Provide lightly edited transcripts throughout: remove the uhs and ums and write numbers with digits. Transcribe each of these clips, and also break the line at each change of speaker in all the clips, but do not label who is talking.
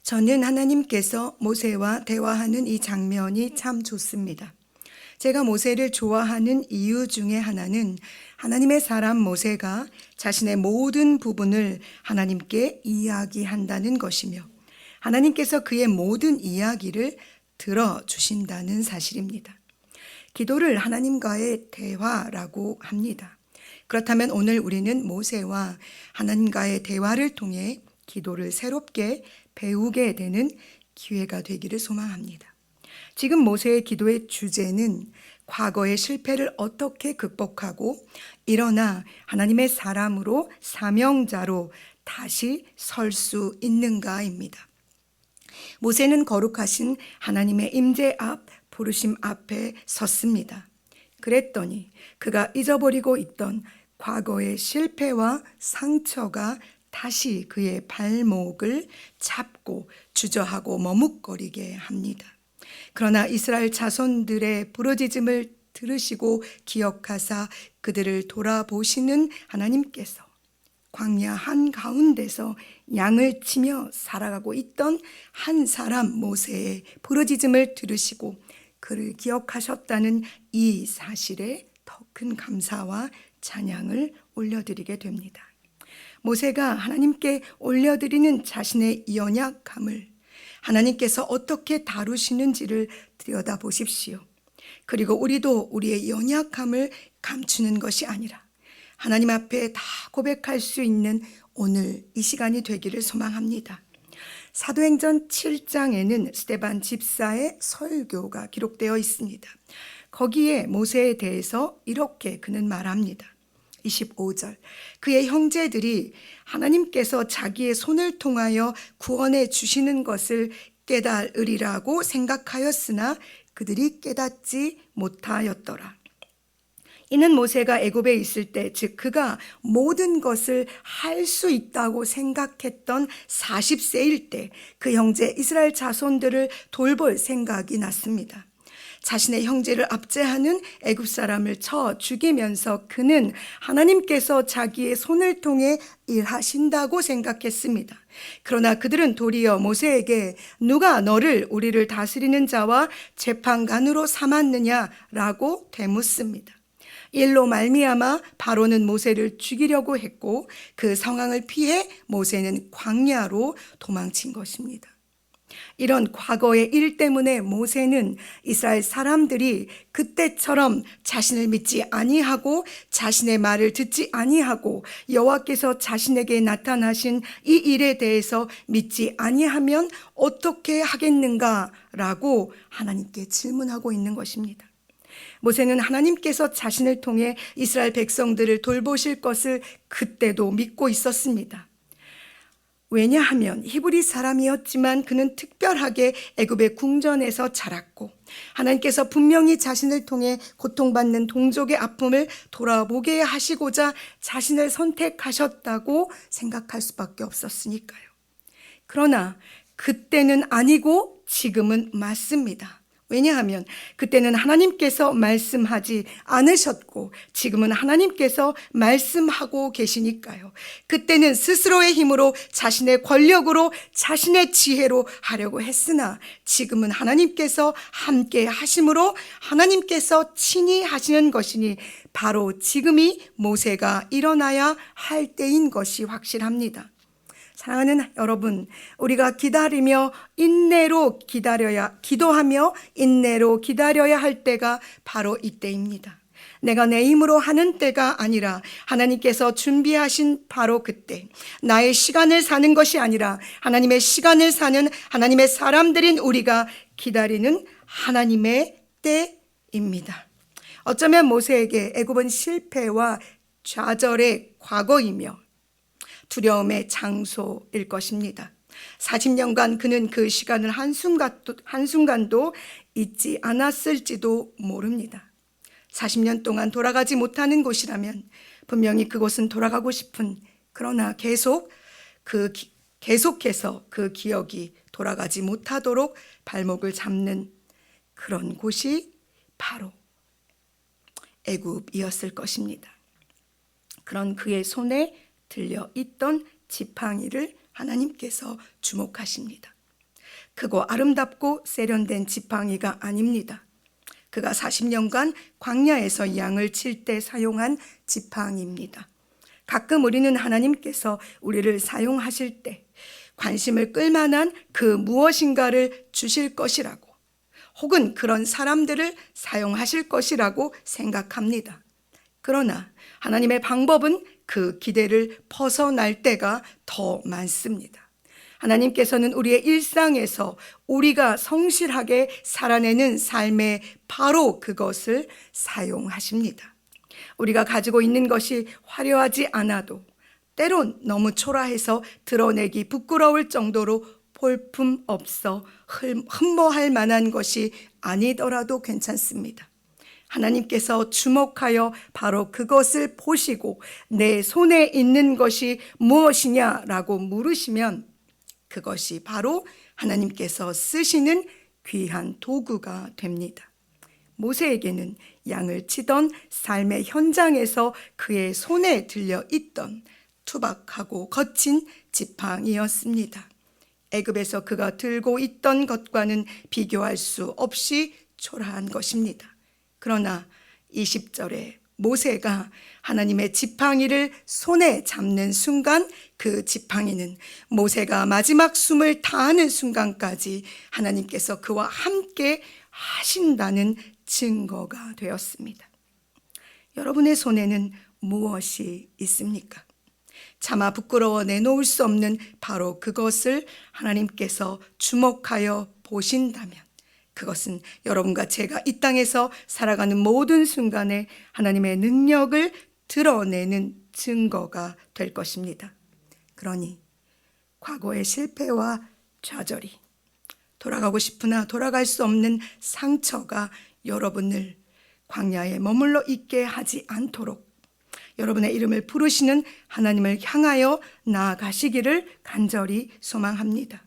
저는 하나님께서 모세와 대화하는 이 장면이 참 좋습니다. 제가 모세를 좋아하는 이유 중에 하나는 하나님의 사람 모세가 자신의 모든 부분을 하나님께 이야기한다는 것이며 하나님께서 그의 모든 이야기를 들어주신다는 사실입니다. 기도를 하나님과의 대화라고 합니다. 그렇다면 오늘 우리는 모세와 하나님과의 대화를 통해 기도를 새롭게 배우게 되는 기회가 되기를 소망합니다. 지금 모세의 기도의 주제는 과거의 실패를 어떻게 극복하고 일어나 하나님의 사람으로 사명자로 다시 설 수 있는가입니다. 모세는 거룩하신 하나님의 임재 앞 부르심 앞에 섰습니다. 그랬더니 그가 잊어버리고 있던 과거의 실패와 상처가 다시 그의 발목을 잡고 주저하고 머뭇거리게 합니다. 그러나 이스라엘 자손들의 부르짖음을 들으시고 기억하사 그들을 돌아보시는 하나님께서 광야 한가운데서 양을 치며 살아가고 있던 한 사람 모세의 부르짖음을 들으시고 그를 기억하셨다는 이 사실에 더 큰 감사와 찬양을 올려드리게 됩니다. 모세가 하나님께 올려드리는 자신의 연약함을 하나님께서 어떻게 다루시는지를 들여다보십시오. 그리고 우리도 우리의 연약함을 감추는 것이 아니라 하나님 앞에 다 고백할 수 있는 오늘 이 시간이 되기를 소망합니다. 사도행전 7장에는 스데반 집사의 설교가 기록되어 있습니다. 거기에 모세에 대해서 이렇게 그는 말합니다. 25절, 그의 형제들이 하나님께서 자기의 손을 통하여 구원해 주시는 것을 깨달으리라고 생각하였으나 그들이 깨닫지 못하였더라. 이는 모세가 애굽에 있을 때, 즉 그가 모든 것을 할 수 있다고 생각했던 40세일 때 그 형제 이스라엘 자손들을 돌볼 생각이 났습니다. 자신의 형제를 압제하는 애굽 사람을 쳐 죽이면서 그는 하나님께서 자기의 손을 통해 일하신다고 생각했습니다. 그러나 그들은 도리어 모세에게 누가 너를 우리를 다스리는 자와 재판관으로 삼았느냐라고 되묻습니다. 일로 말미암아 바로는 모세를 죽이려고 했고 그 상황을 피해 모세는 광야로 도망친 것입니다. 이런 과거의 일 때문에 모세는 이스라엘 사람들이 그때처럼 자신을 믿지 아니하고 자신의 말을 듣지 아니하고 여호와께서 자신에게 나타나신 이 일에 대해서 믿지 아니하면 어떻게 하겠는가라고 하나님께 질문하고 있는 것입니다. 모세는 하나님께서 자신을 통해 이스라엘 백성들을 돌보실 것을 그때도 믿고 있었습니다. 왜냐하면 히브리 사람이었지만 그는 특별하게 애굽의 궁전에서 자랐고 하나님께서 분명히 자신을 통해 고통받는 동족의 아픔을 돌아보게 하시고자 자신을 선택하셨다고 생각할 수밖에 없었으니까요. 그러나 그때는 아니고 지금은 맞습니다. 왜냐하면 그때는 하나님께서 말씀하지 않으셨고 지금은 하나님께서 말씀하고 계시니까요. 그때는 스스로의 힘으로 자신의 권력으로 자신의 지혜로 하려고 했으나 지금은 하나님께서 함께 하심으로 하나님께서 친히 하시는 것이니 바로 지금이 모세가 일어나야 할 때인 것이 확실합니다. 사랑하는 여러분, 우리가 기다리며 인내로 기도하며 인내로 기다려야 할 때가 바로 이때입니다. 내가 내 힘으로 하는 때가 아니라 하나님께서 준비하신 바로 그때, 나의 시간을 사는 것이 아니라 하나님의 시간을 사는 하나님의 사람들인 우리가 기다리는 하나님의 때입니다. 어쩌면 모세에게 애굽은 실패와 좌절의 과거이며 두려움의 장소일 것입니다. 40년간 그는 그 시간을 한순간도 잊지 않았을지도 모릅니다. 40년 동안 돌아가지 못하는 곳이라면 분명히 그곳은 돌아가고 싶은, 그러나 계속해서 그 기억이 돌아가지 못하도록 발목을 잡는 그런 곳이 바로 애굽이었을 것입니다. 그런 그의 손에 들려 있던 지팡이를 하나님께서 주목하십니다. 크고 아름답고 세련된 지팡이가 아닙니다. 그가 40년간 광야에서 양을 칠 때 사용한 지팡이입니다. 가끔 우리는 하나님께서 우리를 사용하실 때 관심을 끌만한 그 무엇인가를 주실 것이라고, 혹은 그런 사람들을 사용하실 것이라고 생각합니다. 그러나 하나님의 방법은 그 기대를 벗어날 때가 더 많습니다. 하나님께서는 우리의 일상에서 우리가 성실하게 살아내는 삶에 바로 그것을 사용하십니다. 우리가 가지고 있는 것이 화려하지 않아도, 때론 너무 초라해서 드러내기 부끄러울 정도로 볼품 없어 흠모할 만한 것이 아니더라도 괜찮습니다. 하나님께서 주목하여 바로 그것을 보시고 내 손에 있는 것이 무엇이냐라고 물으시면 그것이 바로 하나님께서 쓰시는 귀한 도구가 됩니다. 모세에게는 양을 치던 삶의 현장에서 그의 손에 들려 있던 투박하고 거친 지팡이였습니다. 애굽에서 그가 들고 있던 것과는 비교할 수 없이 초라한 것입니다. 그러나 20절에 모세가 하나님의 지팡이를 손에 잡는 순간 그 지팡이는 모세가 마지막 숨을 다하는 순간까지 하나님께서 그와 함께 하신다는 증거가 되었습니다. 여러분의 손에는 무엇이 있습니까? 차마 부끄러워 내놓을 수 없는 바로 그것을 하나님께서 주목하여 보신다면 그것은 여러분과 제가 이 땅에서 살아가는 모든 순간에 하나님의 능력을 드러내는 증거가 될 것입니다. 그러니 과거의 실패와 좌절이, 돌아가고 싶으나 돌아갈 수 없는 상처가 여러분을 광야에 머물러 있게 하지 않도록 여러분의 이름을 부르시는 하나님을 향하여 나아가시기를 간절히 소망합니다.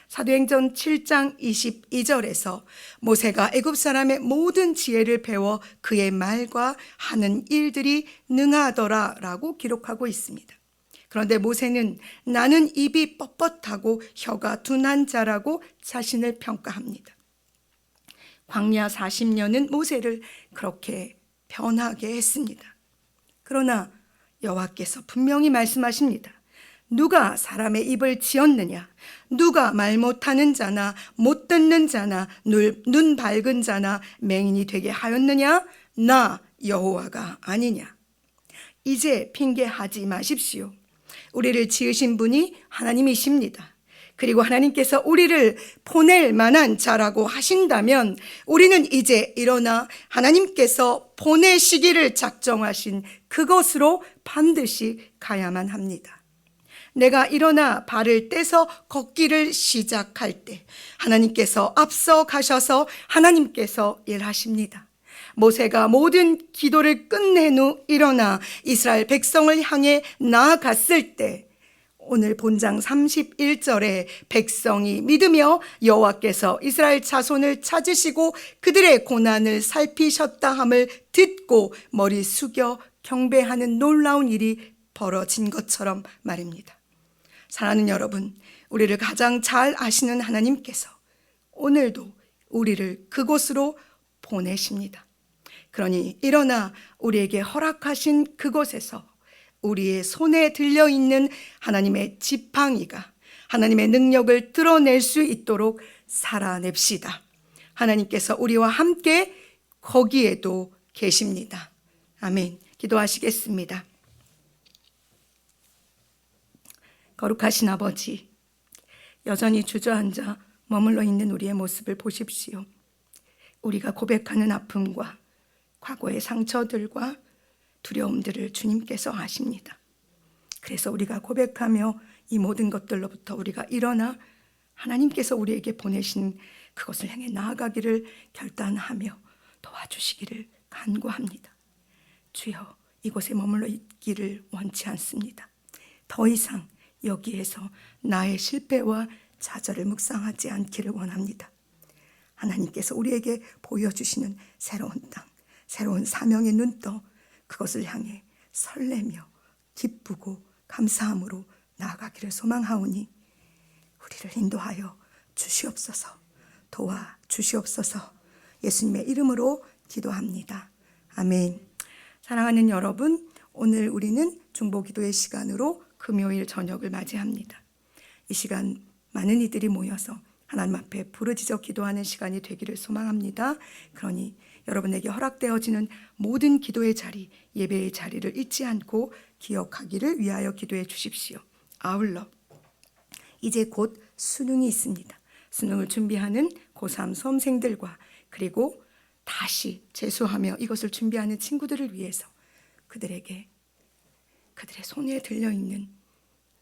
사도행전 7장 22절에서 모세가 애굽 사람의 모든 지혜를 배워 그의 말과 하는 일들이 능하더라라고 기록하고 있습니다. 그런데 모세는 나는 입이 뻣뻣하고 혀가 둔한 자라고 자신을 평가합니다. 광야 40년은 모세를 그렇게 변하게 했습니다. 그러나 여호와께서 분명히 말씀하십니다. 누가 사람의 입을 지었느냐? 누가 말 못하는 자나 못 듣는 자나 눈 밝은 자나 맹인이 되게 하였느냐? 나 여호와가 아니냐? 이제 핑계하지 마십시오. 우리를 지으신 분이 하나님이십니다. 그리고 하나님께서 우리를 보낼 만한 자라고 하신다면 우리는 이제 일어나 하나님께서 보내시기를 작정하신 그것으로 반드시 가야만 합니다. 내가 일어나 발을 떼서 걷기를 시작할 때 하나님께서 앞서 가셔서 하나님께서 일하십니다. 모세가 모든 기도를 끝낸 후 일어나 이스라엘 백성을 향해 나아갔을 때 오늘 본장 31절에 백성이 믿으며 여호와께서 이스라엘 자손을 찾으시고 그들의 고난을 살피셨다 함을 듣고 머리 숙여 경배하는 놀라운 일이 벌어진 것처럼 말입니다. 사랑하는 여러분, 우리를 가장 잘 아시는 하나님께서 오늘도 우리를 그곳으로 보내십니다. 그러니 일어나 우리에게 허락하신 그곳에서 우리의 손에 들려있는 하나님의 지팡이가 하나님의 능력을 드러낼 수 있도록 살아냅시다. 하나님께서 우리와 함께 거기에도 계십니다. 아멘. 기도하시겠습니다. 거룩하신 아버지, 여전히 주저앉아 머물러 있는 우리의 모습을 보십시오. 우리가 고백하는 아픔과 과거의 상처들과 두려움들을 주님께서 아십니다. 그래서 우리가 고백하며 이 모든 것들로부터 우리가 일어나 하나님께서 우리에게 보내신 그것을 향해 나아가기를 결단하며 도와주시기를 간구합니다. 주여, 이곳에 머물러 있기를 원치 않습니다. 더 이상 여기에서 나의 실패와 좌절을 묵상하지 않기를 원합니다. 하나님께서 우리에게 보여주시는 새로운 땅, 새로운 사명의 눈떠, 그것을 향해 설레며 기쁘고 감사함으로 나아가기를 소망하오니 우리를 인도하여 주시옵소서. 도와 주시옵소서. 예수님의 이름으로 기도합니다. 아멘. 사랑하는 여러분, 오늘 우리는 중보기도의 시간으로 금요일 저녁을 맞이합니다. 이 시간 많은 이들이 모여서 하나님 앞에 부르짖어 기도하는 시간이 되기를 소망합니다. 그러니 여러분에게 허락되어지는 모든 기도의 자리, 예배의 자리를 잊지 않고 기억하기를 위하여 기도해 주십시오. 아울러 이제 곧 수능이 있습니다. 수능을 준비하는 고3 수험생들과 그리고 다시 재수하며 이것을 준비하는 친구들을 위해서 그들에게 그들의 손에 들려있는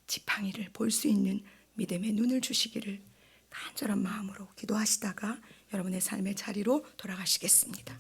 지팡이를 볼 수 있는 믿음의 눈을 주시기를 간절한 마음으로 기도하시다가 여러분의 삶의 자리로 돌아가시겠습니다.